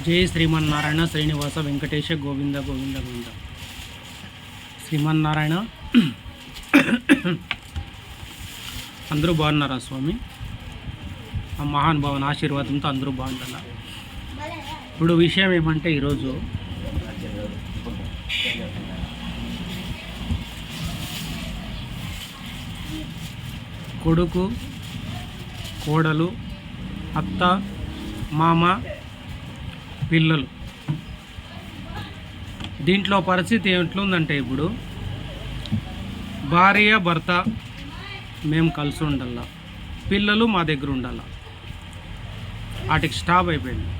జై శ్రీమన్నారాయణ శ్రీనివాస వెంకటేశ గోవింద గోవింద గోవింద. శ్రీమన్నారాయణ అందరూ బాగున్నారా స్వామి? ఆ మహానుభావుని ఆశీర్వాదంతో అందరూ బాగుండాల. ఇప్పుడు విషయం ఏమంటే, ఈరోజు కొడుకు, కోడలు, అత్త, మామ, పిల్లలు, దీంట్లో పరిస్థితి ఎట్లుందంటే, ఇప్పుడు భార్య భర్త మేము కలిసి ఉండాల, పిల్లలు మా దగ్గర ఉండాల, వాటికి స్టాప్ అయిపోయింది.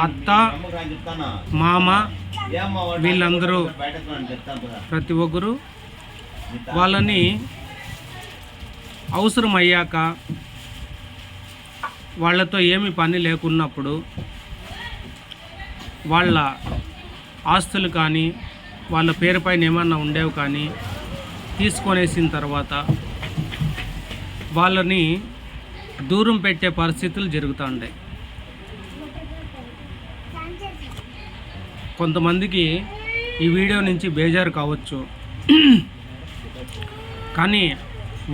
అత్త, మామ వీళ్ళందరూ ప్రతి ఒక్కరు వాళ్ళని అవసరం అయ్యాక, వాళ్ళతో ఏమి పని లేకున్నప్పుడు వాళ్ళ ఆస్తులు కానీ వాళ్ళ పేరుపైన ఏమన్నా ఉండేవి కానీ తీసుకొనేసిన తర్వాత వాళ్ళని దూరం పెట్టే పరిస్థితులు జరుగుతూ ఉంటాయి. కొంతమందికి ఈ వీడియో నుంచి బేజారు కావచ్చు, కానీ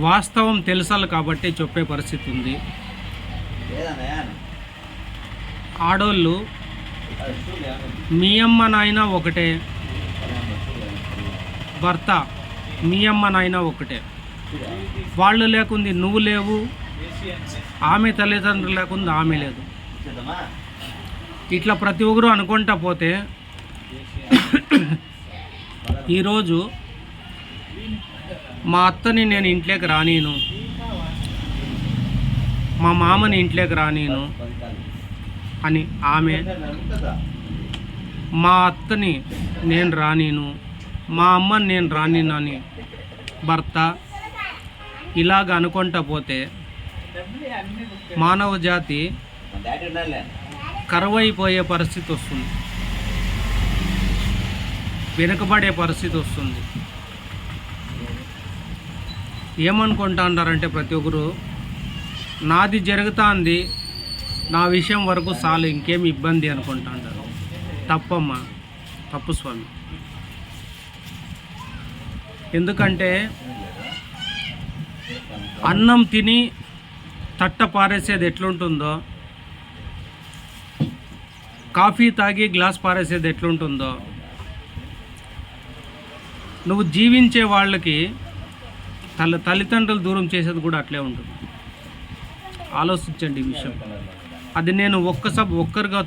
వాస్తవం తెలుసాలి కాబట్టి చెప్పే పరిస్థితి ఉంది. ఆడోళ్ళు మీ అమ్మ నాయన ఒకటే, భర్త మీ అమ్మ నాయన ఒకటే, వాళ్ళు లేకుంది నువ్వు లేవు, ఆమె తల్లిదండ్రులు లేకుంది ఆమె లేదు. ఇట్లా ప్రతి ఒక్కరు అనుకుంటా పోతే ఈరోజు మా అత్తని నేను ఇంట్లోకి రానీను, మా మామని ఇంట్లోకి రానీను అని ఆమె, మా అత్తని నేను రానీను, మా అమ్మని నేను రానీను అని భర్త, ఇలాగ అనుకుంటా పోతే మానవ జాతి కరువైపోయే పరిస్థితి వస్తుంది, వెనుకబడే పరిస్థితి వస్తుంది. ఏమనుకుంటా అంటారంటే ప్రతి ఒక్కరు, నాది జరుగుతుంది, నా విషయం వరకు చాలు, ఇంకేమి ఇబ్బంది అనుకుంటా అంటారు. తప్పమ్మా, తప్పు స్వామి. ఎందుకంటే అన్నం తిని తట్ట పారేసేది ఎట్లుంటుందో, కాఫీ తాగి గ్లాస్ పారేసేది ఎట్లుంటుందో, నువ్వు జీవించే వాళ్ళకి తల్లిదండ్రులు దూరం చేసేది కూడా అట్లే ఉంటుంది. ఆలోచించండి ఈ విషయం. అది నేను ఒక్కరిగా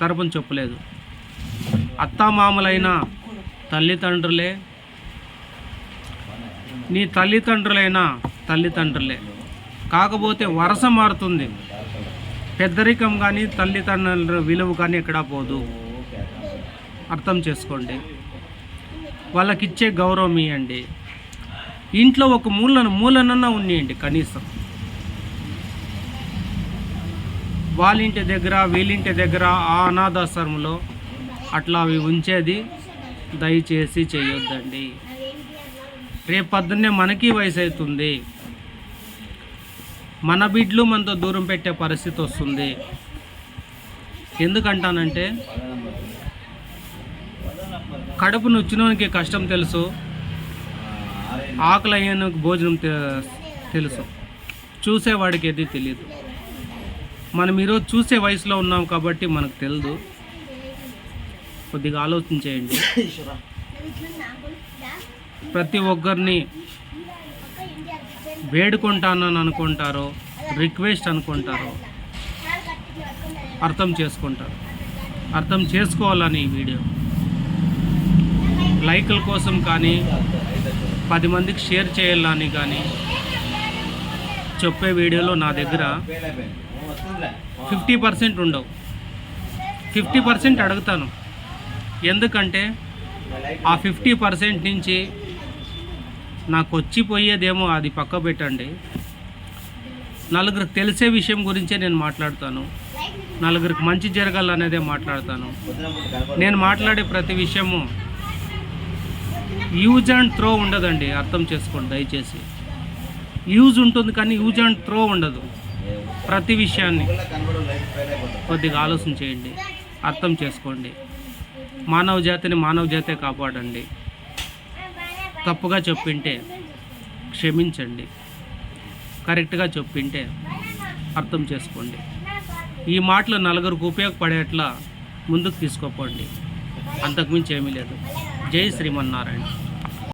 తరపున చెప్పలేదు. అత్తామామలైన తల్లిదండ్రులే, నీ తల్లిదండ్రులైనా తల్లిదండ్రులే, కాకపోతే వరస మారుతుంది. పెద్దరికం కానీ తల్లిదండ్రుల విలువ కానీ ఎక్కడా పోదు. అర్థం చేసుకోండి. వాళ్ళకిచ్చే గౌరవం ఇవ్వండి. ఇంట్లో ఒక మూలనన్నా ఉన్నియండి కనీసం. వాళ్ళింటి దగ్గర వీళ్ళింటి దగ్గర ఆ అనాథాశ్రమంలో అట్లా అవి ఉంచేది దయచేసి చేయొద్దండి. రేపు పొద్దున్నే మనకి వయసు అవుతుంది, మన బిడ్డలు మనతో దూరం పెట్టే పరిస్థితి వస్తుంది. ఎందుకంటానంటే, కడుపు నొచ్చినోనికి కష్టం తెలుసు, ఆకలి అయ్యేందుకు భోజనం తెలుసు, చూసేవాడికి ఏది తెలియదు. మనం ఈరోజు చూసే వయసులో ఉన్నాం కాబట్టి మనకు తెలియదు. కొద్దిగా ఆలోచించేయండి. ప్రతి ఒక్కరిని వేడుకుంటానని అనుకుంటారో, రిక్వెస్ట్ అనుకుంటారో, అర్థం చేసుకుంటారు. అర్థం చేసుకోవాలని ఈ వీడియో లైకుల కోసం కానీ 10 మందికి షేర్ చేయాలని కానీ చెప్పే వీడియోలో నా దగ్గర 50% ఉండవు. 50% అడుగుతాను. ఎందుకంటే ఆ 50% నుంచి నాకు వచ్చిపోయేదేమో అది పక్క పెట్టండి. నలుగురికి తెలిసే విషయం గురించే నేను మాట్లాడతాను. నలుగురికి మంచి జరగాలనేదే మాట్లాడతాను. నేను మాట్లాడే ప్రతి విషయము యూజ్ అండ్ త్రో ఉండదండి. అర్థం చేసుకోండి దయచేసి. యూజ్ ఉంటుంది కానీ యూజ్ అండ్ త్రో ఉండదు. ప్రతి విషయాన్ని కొద్దిగా ఆలోచన చేయండి. అర్థం చేసుకోండి. మానవ జాతే కాపాడండి. తప్పుగా చెప్పింటే క్షమించండి. కరెక్ట్గా చెప్పింటే అర్థం చేసుకోండి. ఈ మాటలు నలుగురికి ఉపయోగపడేట్లా ముందుకు తీసుకోపోండి. అంతకుమించి ఏమీ లేదు. జై శ్రీమన్నారాయణ.